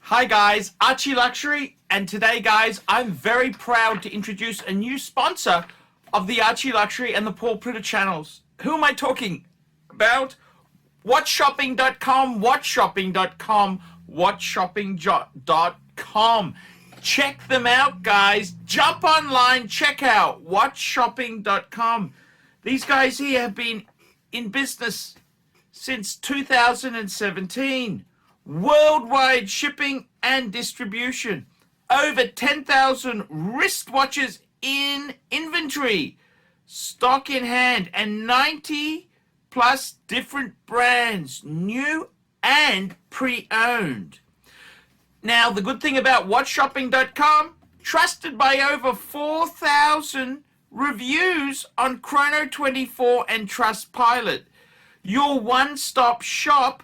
Hi guys, ArchieLuxury, and today guys, I'm very proud to introduce a new sponsor of the ArchieLuxury and the Pluta channels. Who am I talking about? WhatShopping.com, WhatShopping.com, WhatShopping.com. Check them out guys, jump online, check out WhatShopping.com. These guys here have been in business since 2017. Worldwide shipping and distribution. Over 10,000 wristwatches in inventory. Stock in hand and 90 plus different brands, new and pre-owned. Now, the good thing about WhatShopping.com, trusted by over 4,000 reviews on Chrono24 and Trustpilot. Your one-stop shop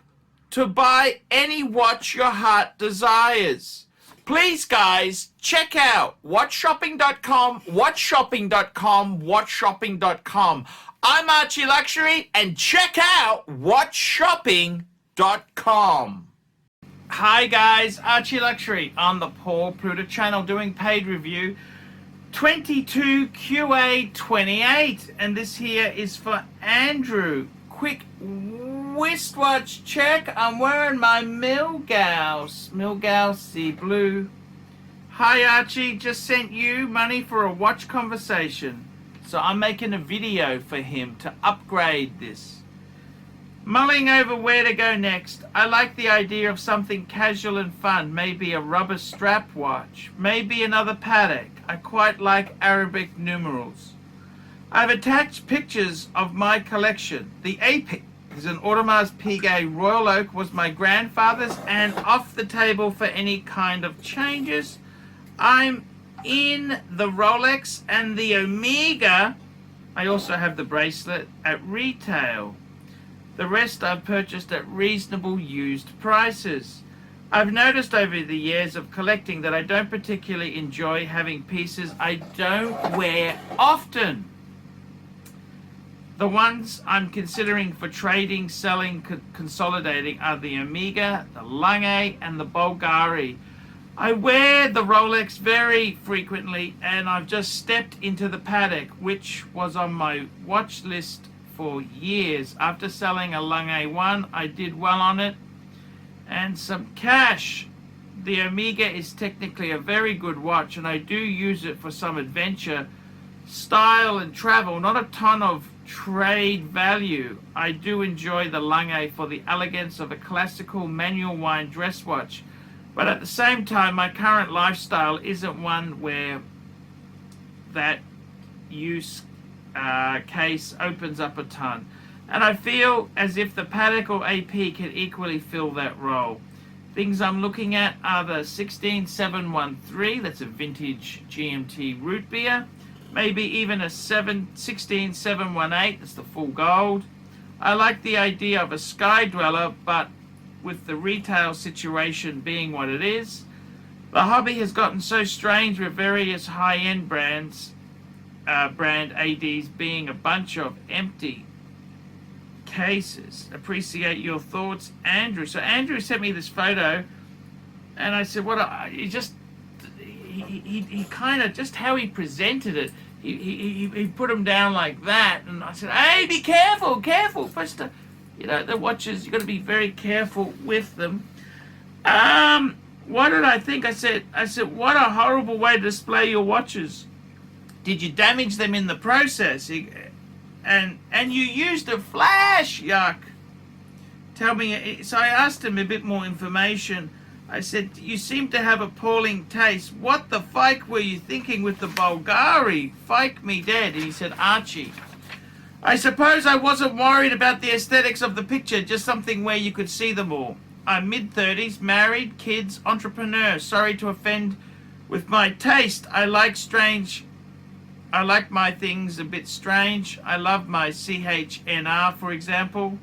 to buy any watch your heart desires. Please guys, check out WhatShopping.com, WhatShopping.com, WhatShopping.com. I'm ArchieLuxury, and check out WhatShopping.com. Hi guys, ArchieLuxury on the Pluta channel doing paid review 22QA28, and this here is for Andrew. Quick wristwatch check. I'm wearing my Milgauss blue. Hi Archie, just sent you money for a watch conversation, so I'm making a video for him to upgrade this. Mulling over where to go next. I like the idea of something casual and fun, maybe a rubber strap watch, maybe another Patek. I quite like Arabic numerals. I've attached pictures of my collection. The AP is an Audemars Piguet Royal Oak, was my grandfather's, and off the table for any kind of changes. I'm in the Rolex and the Omega. I also have the bracelet at retail. The rest I've purchased at reasonable used prices. I've noticed over the years of collecting that I don't particularly enjoy having pieces I don't wear often. The ones I'm considering for trading, selling, consolidating are the Omega, the Lange, and the Bulgari. I wear the Rolex very frequently, and I've just stepped into the Patek, which was on my watch list for years. After selling a Lange 1, I did well on it, and some cash. The Omega is technically a very good watch, and I do use it for some adventure, style, and travel. Not a ton of trade value. I do enjoy the Lange for the elegance of a classical manual wind dress watch, but at the same time my current lifestyle isn't one where that use case opens up a ton, and I feel as if the Patek or AP can equally fill that role. Things I'm looking at are the 16713, that's a vintage GMT root beer. Maybe even a 16718, that's the full gold. I like the idea of a Sky Dweller, but with the retail situation being what it is, the hobby has gotten so strange with various high-end brands, brand ADs being a bunch of empty cases. Appreciate your thoughts, Andrew. So Andrew sent me this photo, and I said, he kind of, just how he presented it, he put them down like that, and I said, hey, be careful. First, the watches, you got to be very careful with them. What did I think? I said, what a horrible way to display your watches. Did you damage them in the process? And you used a flash, yuck. Tell me. So I asked him a bit more information. I said, you seem to have appalling taste. What the fike were you thinking with the Bulgari? Fike me dead. And he said, Archie. I suppose I wasn't worried about the aesthetics of the picture, just something where you could see them all. I'm mid-30s, married, kids, entrepreneur. Sorry to offend with my taste. I like my things a bit strange. I love my CHNR, for example.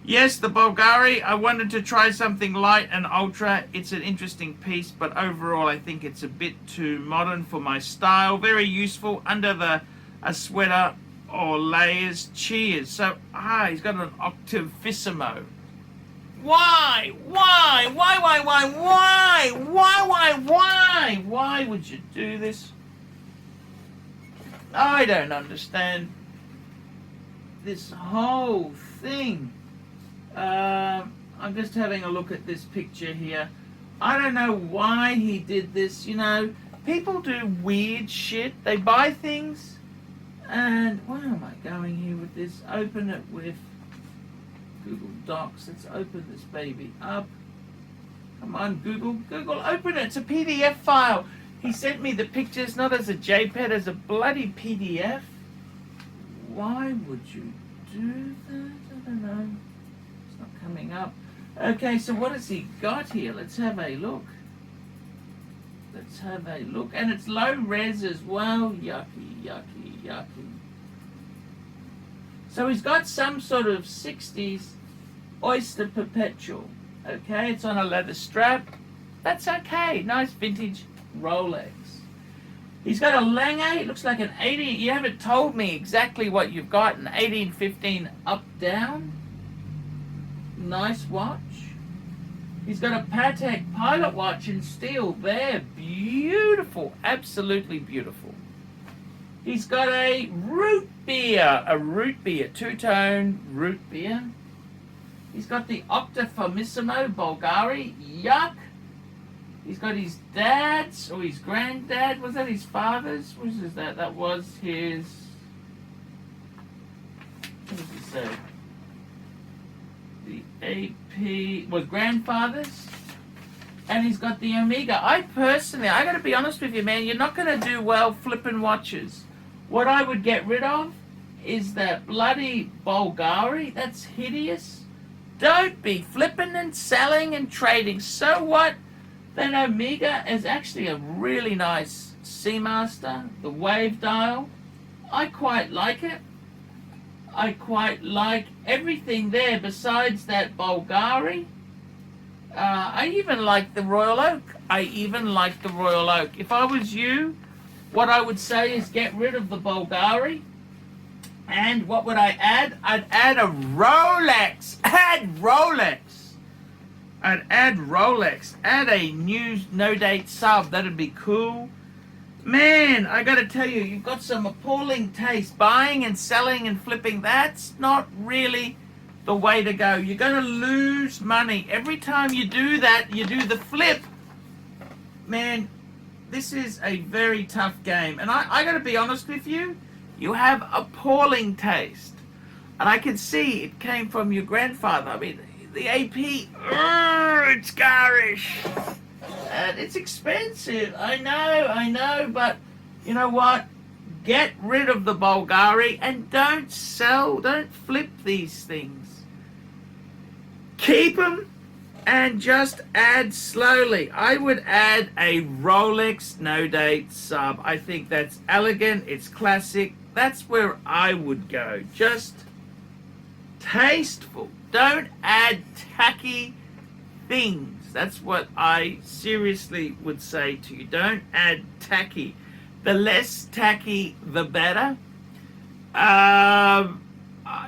Yes, the Bulgari, I wanted to try something light and ultra. It's an interesting piece, but overall I think it's a bit too modern for my style. Very useful under a sweater or layers. Cheers. So, he's got an Octavissimo. Why? Why would you do this? I don't understand this whole thing. I'm just having a look at this picture here. I don't know why he did this. You know, people do weird shit. They buy things, and where am I going here with this? Open it with Google Docs. Let's open this baby up. Come on, Google, open it. It's a PDF file. He sent me the pictures not as a JPEG, as a bloody PDF. Why would you do that? I don't know. It's not coming up. Okay, so what has he got here? Let's have a look. And it's low res as well. Yucky. So he's got some sort of 60s Oyster Perpetual. Okay, it's on a leather strap. That's okay. Nice vintage Rolex. He's got a Lange. It looks like an 18. You haven't told me exactly what you've got. An 1815 up down. Nice watch. He's got a Patek Pilot watch in steel there. Beautiful. Absolutely beautiful. He's got a root beer. Two-tone root beer. He's got the Octafomissimo Bulgari. Yuck. He's got his dad's, or his granddad. Was that his father's? What is that? That was his... What does he say? The AP was grandfather's. And he's got the Omega. I gotta be honest with you, man, you're not gonna do well flipping watches. What I would get rid of is that bloody Bulgari. That's hideous. Don't be flipping and selling and trading. So what? That Omega is actually a really nice Seamaster. The wave dial. I quite like it. I quite like everything there besides that Bulgari. I even like the Royal Oak. If I was you, what I would say is get rid of the Bulgari. And what would I add? I'd add a Rolex. Add a new no-date sub. That'd be cool. Man, I gotta tell you, you've got some appalling taste. Buying and selling and flipping, that's not really the way to go. You're gonna lose money. Every time you do that, you do the flip. Man, this is a very tough game. And I gotta be honest with you, you have appalling taste. And I can see it came from your grandfather. I mean, the AP, it's garish. And it's expensive. I know, but you know what? Get rid of the Bulgari and don't flip these things. Keep them and just add slowly. I would add a Rolex no-date sub. I think that's elegant, it's classic. That's where I would go. Just tasteful. Don't add tacky things. That's what I seriously would say to you. Don't add tacky. The less tacky, the better.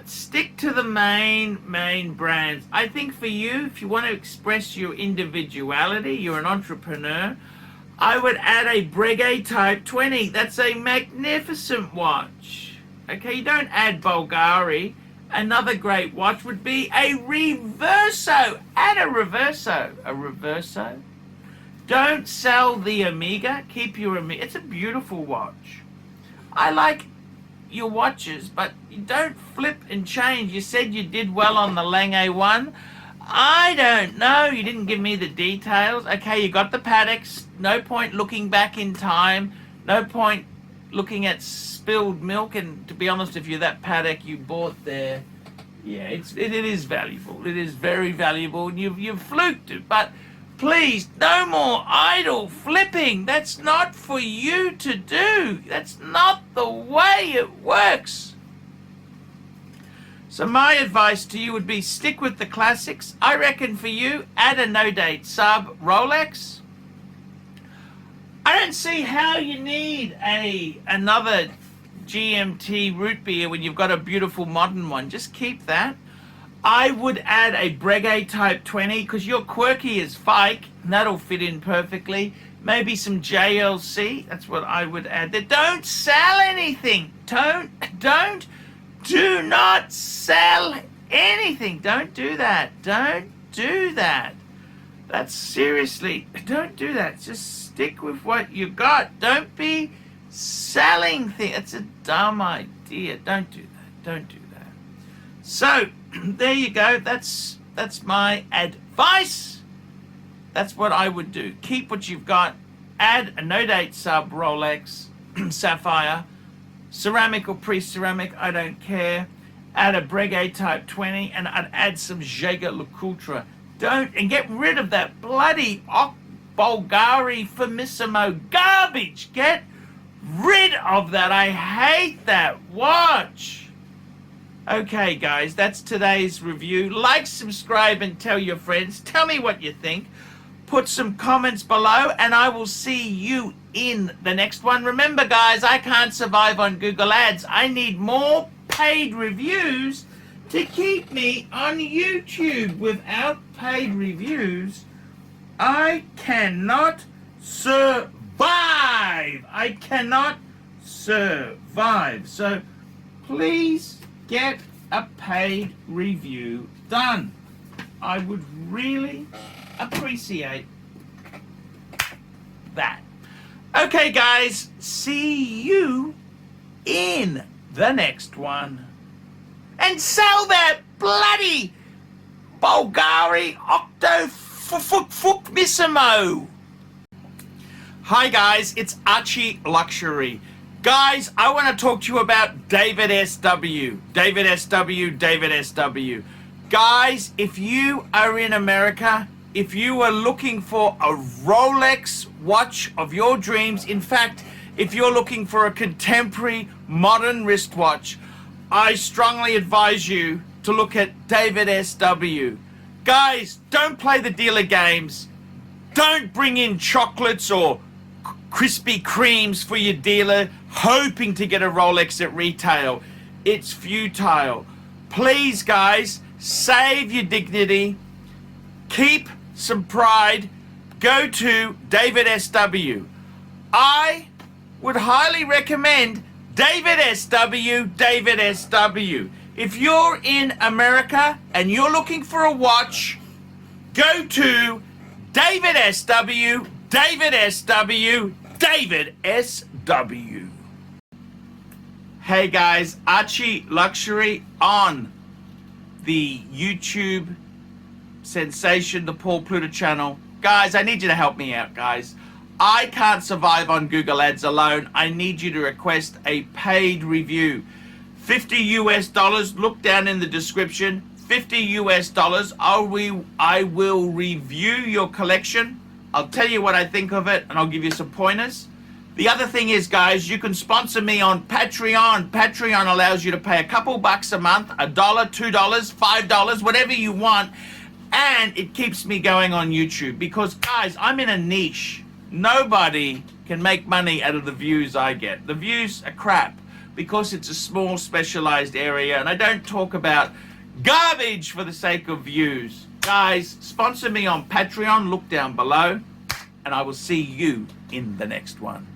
Stick to the main brands. I think for you, if you want to express your individuality, you're an entrepreneur, I would add a Breguet Type 20. That's a magnificent watch. Okay, you don't add Bulgari. Another great watch would be a Reverso. Add a Reverso. Don't sell the Omega. Keep your Omega. It's a beautiful watch. I like your watches, but you don't flip and change. You said you did well on the Lange one. I don't know. You didn't give me the details. Okay, you got the Pateks. No point looking back in time. No point looking at spilled milk. And to be honest with you, that Patek you bought there, yeah, it is valuable. It is very valuable. And you've fluked it. But please, no more idle flipping. That's not for you to do. That's not the way it works. So my advice to you would be stick with the classics. I reckon for you, add a no-date sub Rolex. I don't see how you need another GMT root beer when you've got a beautiful modern one. Just keep that. I would add a Breguet Type 20 because you're quirky as fike, and that'll fit in perfectly. Maybe some JLC, that's what I would add there. Don't sell anything. Do not sell anything. Don't do that. Don't do that. That's seriously, don't do that. Just stick with what you got. Don't be selling things. It's a dumb idea. Don't do that. Don't do that. So, there you go. That's my advice. That's what I would do. Keep what you've got. Add a no-date sub Rolex, Sapphire, ceramic or pre-ceramic, I don't care. Add a Breguet Type 20, and I'd add some ArchieLuxury. And get rid of that bloody Bulgari Finissimo garbage. Get rid of that. I hate that watch. Okay, guys, that's today's review. Like, subscribe, and tell your friends. Tell me what you think. Put some comments below, and I will see you in the next one. Remember, guys, I can't survive on Google Ads. I need more paid reviews to keep me on YouTube. Without paid reviews, I cannot survive. I cannot survive. So please get a paid review done. I would really appreciate that. Okay, guys, see you in the next one. And sell that bloody Bulgari Finissimo. Hi guys, it's ArchieLuxury. Guys, I want to talk to you about David SW. David SW. Guys, if you are in America, if you are looking for a Rolex watch of your dreams, in fact, if you're looking for a contemporary modern wristwatch, I strongly advise you to look at David SW. Guys, don't play the dealer games. Don't bring in chocolates or Krispy Kremes for your dealer hoping to get a Rolex at retail. It's futile. Please, guys, save your dignity. Keep some pride. Go to David SW. I would highly recommend David SW. If you're in America and you're looking for a watch, go to David SW. Hey guys, ArchieLuxury on the YouTube sensation, the Paul Pluta channel. Guys, I need you to help me out, guys. I can't survive on Google Ads alone. I need you to request a paid review. $50 US, look down in the description. $50 US, I will review your collection. I'll tell you what I think of it, and I'll give you some pointers. The other thing is, guys, you can sponsor me on Patreon. Patreon allows you to pay a couple bucks a month, $1, $2, $5, whatever you want, and it keeps me going on YouTube because, guys, I'm in a niche. Nobody can make money out of the views I get. The views are crap because it's a small specialized area, and I don't talk about garbage for the sake of views. Guys, sponsor me on Patreon. Look down below, and I will see you in the next one.